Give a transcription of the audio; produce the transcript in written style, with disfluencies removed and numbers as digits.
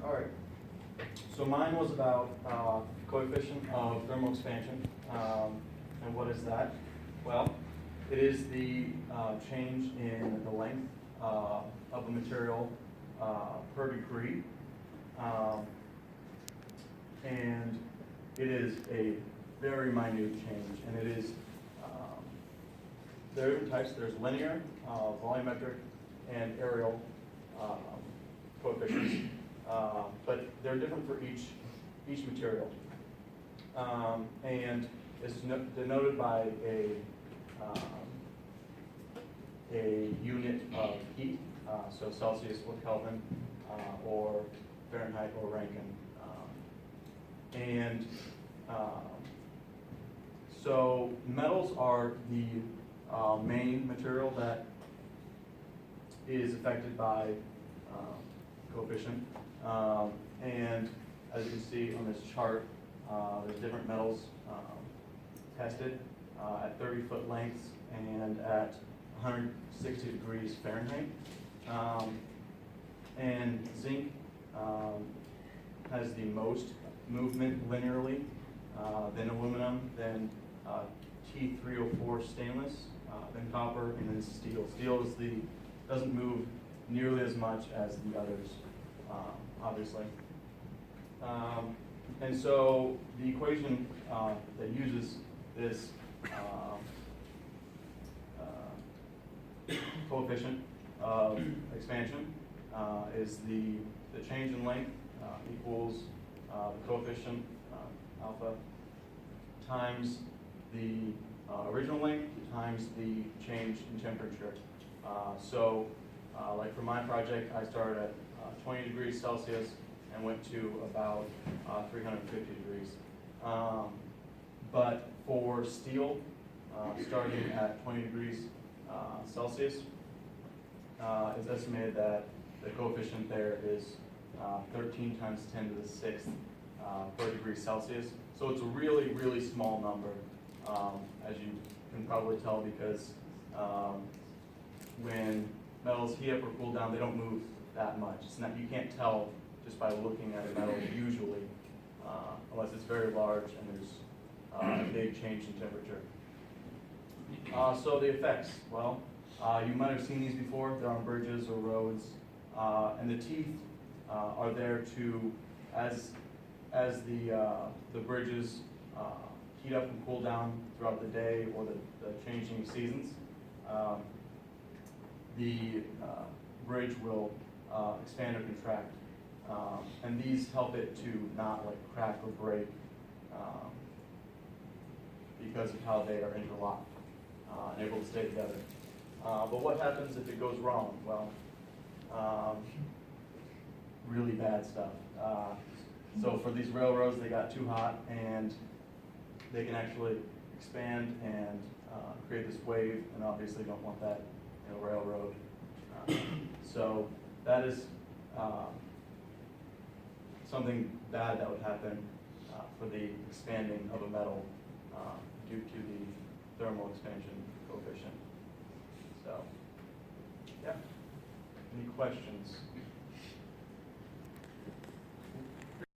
All right. So mine was about coefficient of thermal expansion. And what is that? Well, it is the change in the length of a material per degree. And it is a very minute change, and it is, there are different types. There's linear, volumetric, and areal coefficients, but they're different for each material. And it's denoted by a unit of heat, so Celsius or Kelvin, or Fahrenheit or Rankine. And so metals are the main material that is affected by coefficient. And as you can see on this chart, there's different metals tested at 30-foot lengths and at 160 degrees Fahrenheit. And zinc has the most movement linearly, then aluminum, then T304 stainless, then copper, and then steel. Steel is doesn't move nearly as much as the others, obviously. And so the equation that uses this coefficient of expansion is the change in length equals the coefficient alpha times the original length times the change in temperature. So like for my project, I started at 20 degrees Celsius and went to about 350 degrees. But for steel, starting at 20 degrees Celsius, it's estimated that the coefficient there is 13 times 10 to the 6th per degree Celsius. So it's a really, really small number, as you can probably tell, because when metals heat up or cool down, they don't move that much. It's not, you can't tell just by looking at a metal usually, unless it's very large and there's a big change in temperature. So the effects, well, you might have seen these before. They're on bridges or roads, and the teeth are there to, as the bridges heat up and cool down throughout the day or the changing seasons, the bridge will expand or contract, and these help it to not like crack or break because of how they are interlocked and able to stay together. But what happens if it goes wrong? Well, really bad stuff. So for these railroads, they got too hot and they can actually expand and create this wave, and obviously don't want that in a railroad. So that is something bad that would happen for the expanding of a metal due to the thermal expansion coefficient. So, yeah. Any questions?